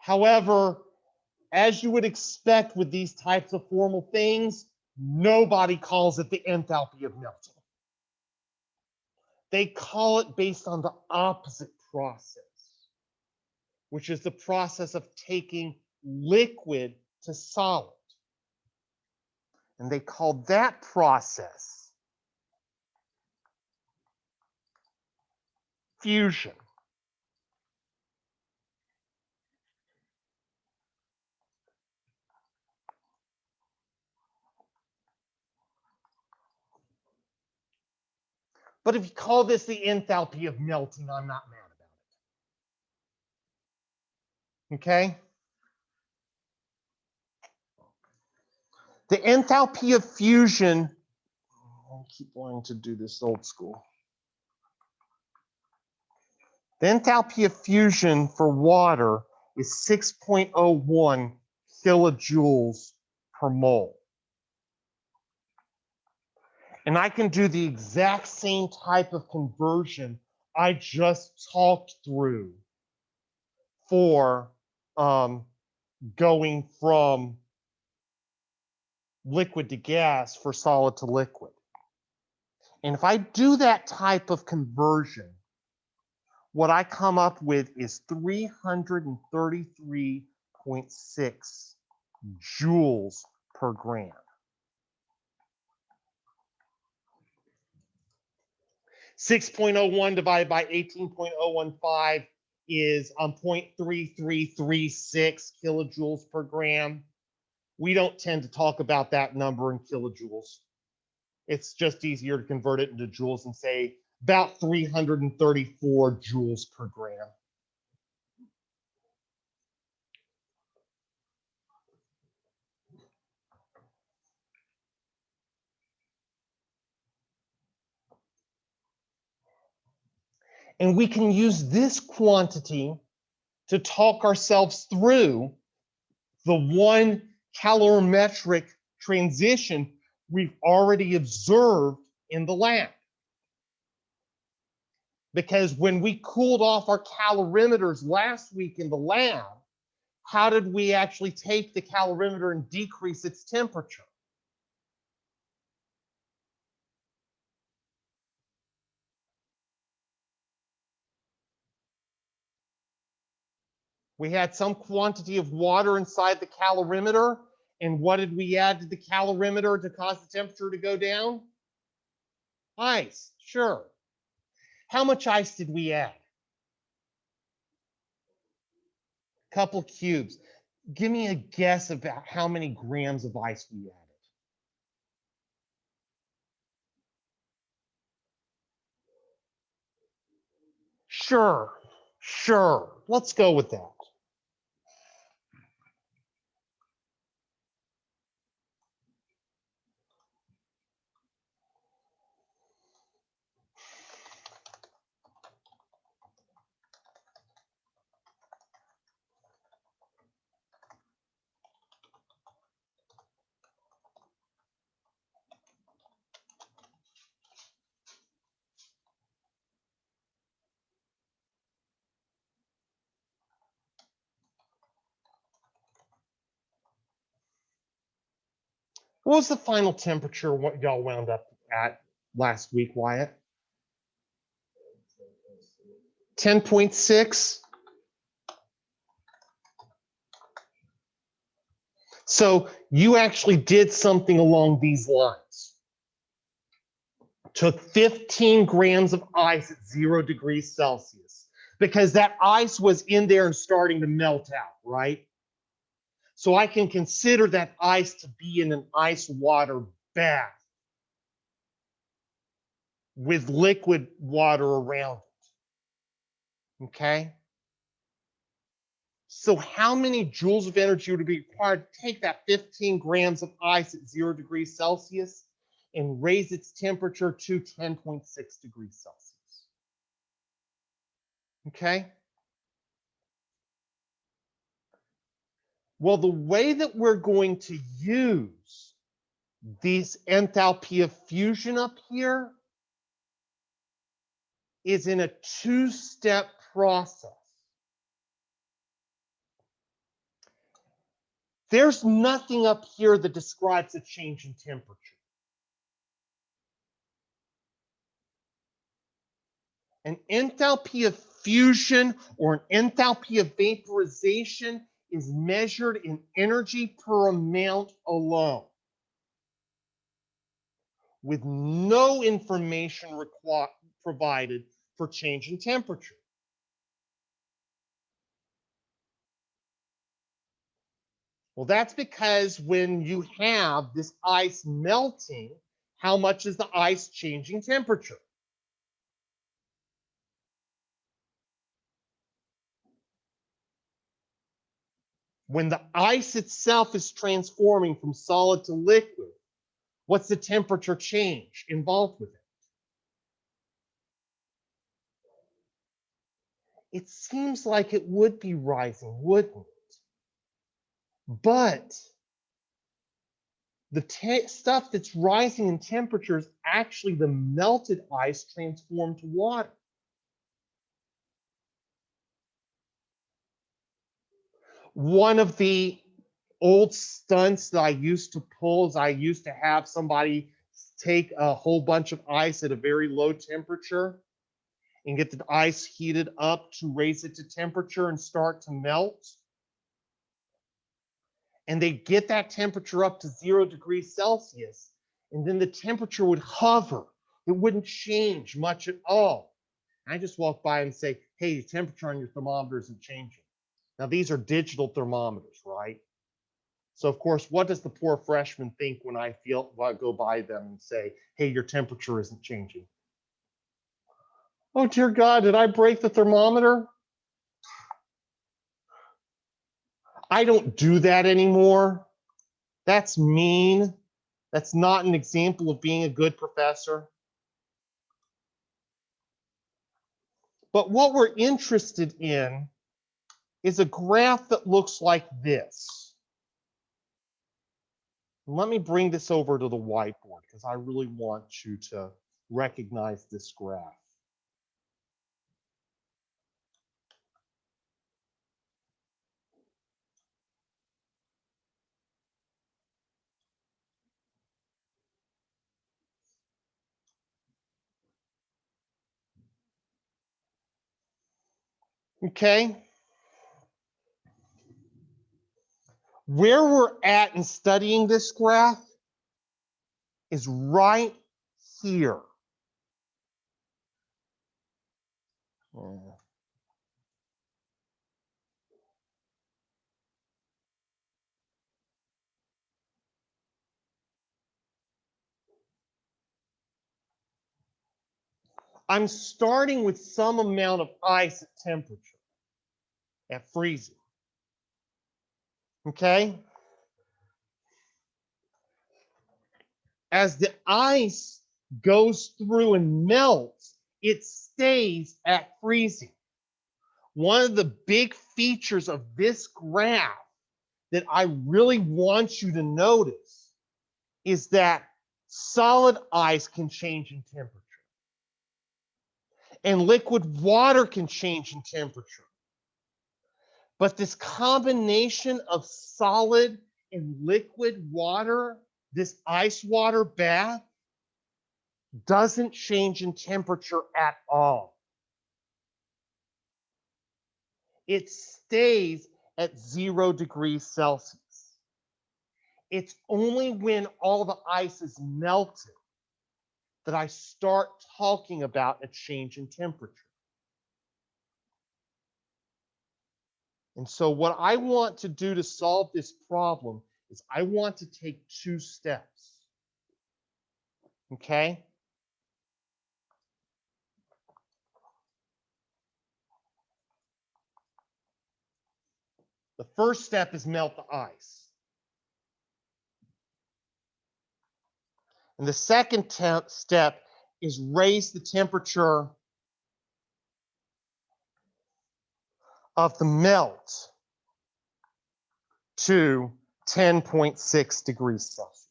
However, as you would expect with these types of formal things, nobody calls it the enthalpy of melting. They call it based on the opposite process, which is the process of taking liquid to solid. And they call that process fusion. But if you call this the enthalpy of melting, I'm not mad about it. Okay? The enthalpy of fusion, I keep wanting to do this old school. The enthalpy of fusion for water is 6.01 kilojoules per mole. And I can do the exact same type of conversion I just talked through for going from liquid to gas for solid to liquid. And if I do that type of conversion, what I come up with is 333.6 joules per gram. .01 divided by 18.015 is 0.3336 kilojoules per gram. We don't tend to talk about that number in kilojoules. It's just easier to convert it into joules and say about 334 joules per gram. And we can use this quantity to talk ourselves through the one calorimetric transition we've already observed in the lab. Because when we cooled off our calorimeters last week in the lab, how did we actually take the calorimeter and decrease its temperature? We had some quantity of water inside the calorimeter, and what did we add to the calorimeter to cause the temperature to go down? Ice, sure. How much ice did we add? A couple cubes. Give me a guess about how many grams of ice we added. Sure, sure. Let's go with that. What was the final temperature what y'all wound up at last week, Wyatt? 10.6. So you actually did something along these lines. Took 15 grams of ice at 0 degrees Celsius because that ice was in there and starting to melt out, right? So I can consider that ice to be in an ice water bath with liquid water around it. Okay? So how many joules of energy would be required to take that 15 grams of ice at 0 degrees Celsius and raise its temperature to 10.6 degrees Celsius? Okay? Well, the way that we're going to use this enthalpy of fusion up here is in a two-step process. There's nothing up here that describes a change in temperature. An enthalpy of fusion or an enthalpy of vaporization is measured in energy per amount alone, with no information provided for change in temperature. Well, that's because when you have this ice melting, how much is the ice changing temperature? When the ice itself is transforming from solid to liquid, what's the temperature change involved with it? It seems like it would be rising, wouldn't it? But the stuff that's rising in temperature is actually the melted ice transformed to water. One of the old stunts that I used to pull is I used to have somebody take a whole bunch of ice at a very low temperature and get the ice heated up to raise it to temperature and start to melt. And they get that temperature up to 0 degrees Celsius, and then the temperature would hover. It wouldn't change much at all. I just walk by and say, hey, the temperature on your thermometer isn't changing. Now, these are digital thermometers, right? So, of course, what does the poor freshman think when I go by them and say, hey, your temperature isn't changing? Oh, dear God, did I break the thermometer? I don't do that anymore. That's mean. That's not an example of being a good professor. But what we're interested in is a graph that looks like this. Let me bring this over to the whiteboard because I really want you to recognize this graph. Okay? Where we're at in studying this graph is right here. I'm starting with some amount of ice at temperature, at freezing. Okay? As the ice goes through and melts, it stays at freezing. One of the big features of this graph that I really want you to notice is that solid ice can change in temperature and liquid water can change in temperature. But this combination of solid and liquid water, this ice water bath, doesn't change in temperature at all. It stays at 0 degrees Celsius. It's only when all the ice is melted that I start talking about a change in temperature. And so what I want to do to solve this problem is I want to take 2 steps. Okay? The first step is melt the ice. And the second step is raise the temperature of the melt to 10.6 degrees Celsius.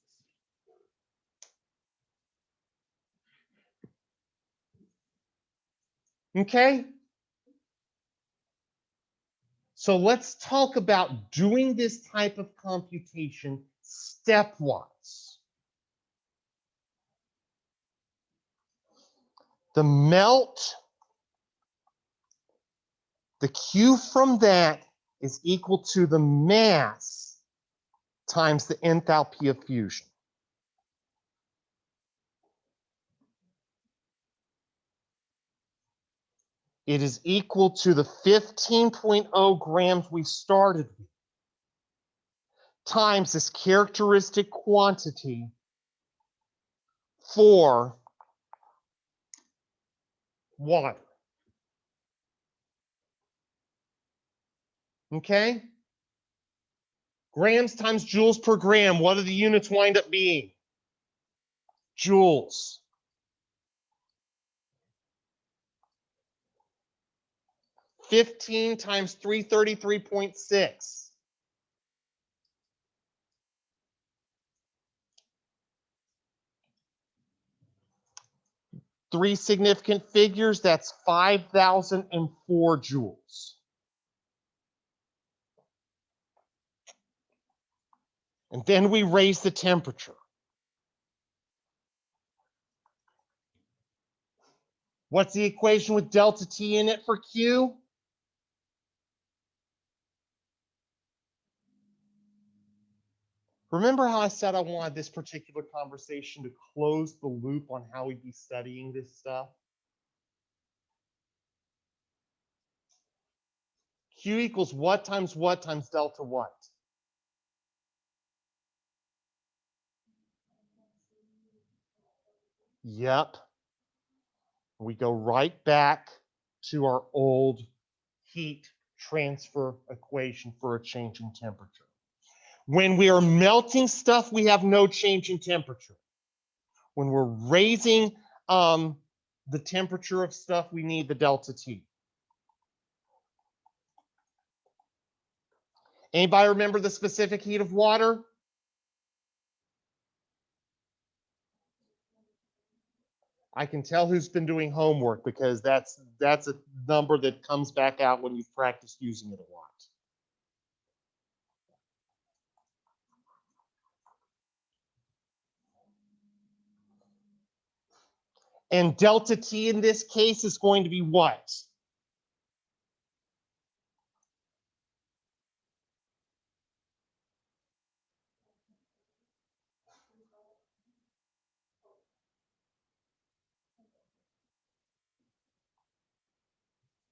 Okay? So let's talk about doing this type of computation stepwise. The melt, the Q from that is equal to the mass times the enthalpy of fusion. It is equal to the 15.0 grams we started with times this characteristic quantity for water. Okay? Grams times joules per gram. What do the units wind up being? Joules. (15 times 333.6). Three significant figures, that's 5,004 joules. And then we raise the temperature. What's the equation with delta T in it for Q? Remember how I said I wanted this particular conversation to close the loop on how we'd be studying this stuff? Q equals what times delta what? Yep. We go right back to our old heat transfer equation for a change in temperature. When we are melting stuff, we have no change in temperature. When we're raising the temperature of stuff, we need the delta T. Anybody remember the specific heat of water? I can tell who's been doing homework because that's a number that comes back out when you've practiced using it a lot. And delta T in this case is going to be what?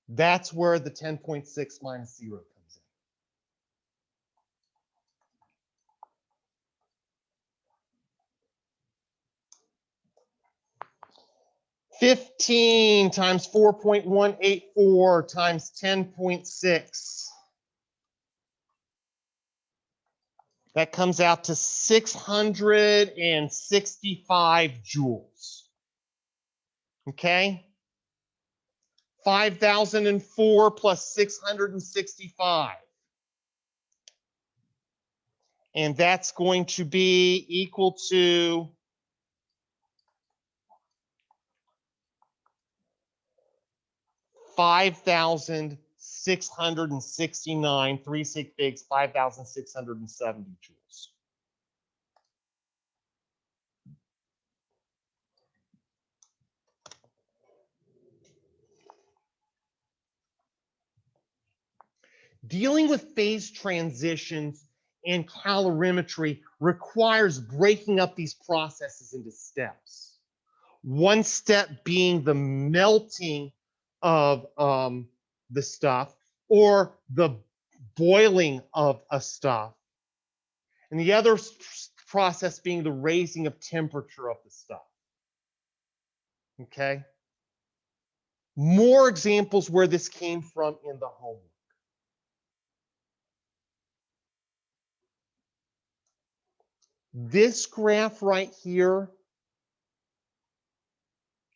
That's where the 10.6 minus 0 comes in. 15 times 4.184 times 10.6. That comes out to 665 joules. Okay? 5,004 plus 665. And that's going to be equal to 5,669, 3 sig figs, 5,670 joules. Dealing with phase transitions and calorimetry requires breaking up these processes into steps. One step being the melting of the stuff or the boiling of a stuff. And the other process being the raising of temperature of the stuff. Okay? More examples where this came from in the homework. This graph right here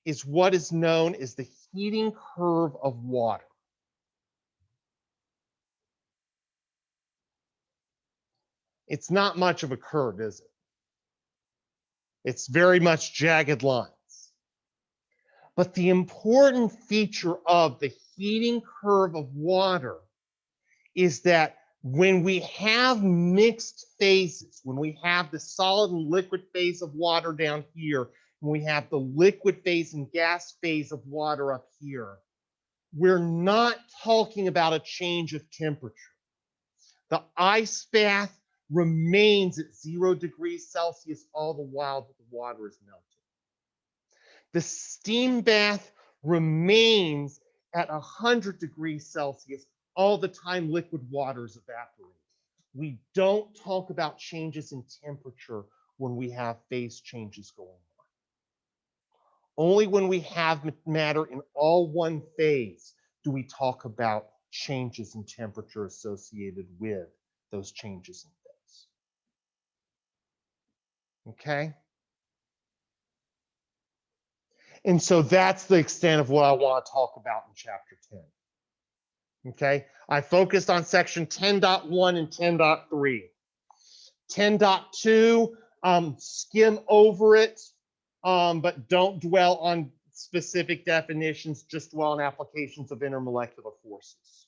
is what is known as the heating curve of water. It's not much of a curve, is it? It's very much jagged lines. But the important feature of the heating curve of water is that when we have mixed phases, when we have the solid and liquid phase of water down here, when we have the liquid phase and gas phase of water up here, we're not talking about a change of temperature. The ice bath remains at 0 degrees Celsius all the while that the water is melting. The steam bath remains at 100 degrees Celsius all the time liquid water is evaporating. We don't talk about changes in temperature when we have phase changes going on. Only when we have matter in all one phase do we talk about changes in temperature associated with those changes in phase. Okay. And so that's the extent of what I want to talk about in chapter 10. Okay. I focused on section 10.1 and 10.3. 10.2, skim over it, but don't dwell on specific definitions, just dwell on applications of intermolecular forces.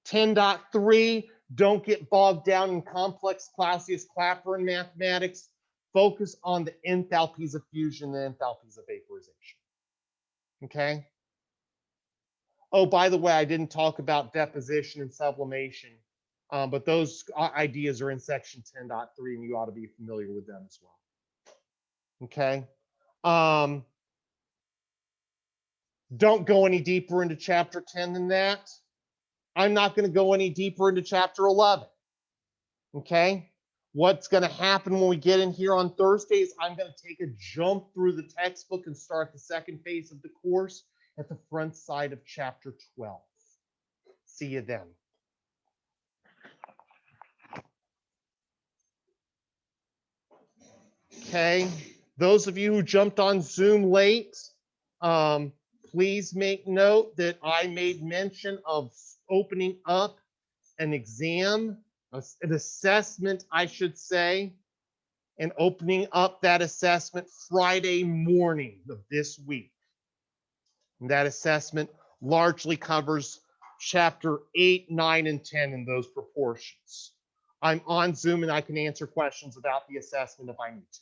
10.3, don't get bogged down in complex Clausius-Clapeyron mathematics. Focus on the enthalpies of fusion and enthalpies of vaporization. Okay? Oh, by the way, I didn't talk about deposition and sublimation, but those ideas are in section 10.3, and you ought to be familiar with them as well. Okay? Don't go any deeper into chapter 10 than that. I'm not going to go any deeper into chapter 11. Okay? What's going to happen when we get in here on Thursday is I'm going to take a jump through the textbook and start the second phase of the course at the front side of chapter 12. See you then. Okay, those of you who jumped on Zoom late, please make note that I made mention of opening up an exam, an assessment, I should say, and opening up that assessment Friday morning of this week. And that assessment largely covers chapter 8, 9, and 10 in those proportions. I'm on Zoom and I can answer questions about the assessment if I need to.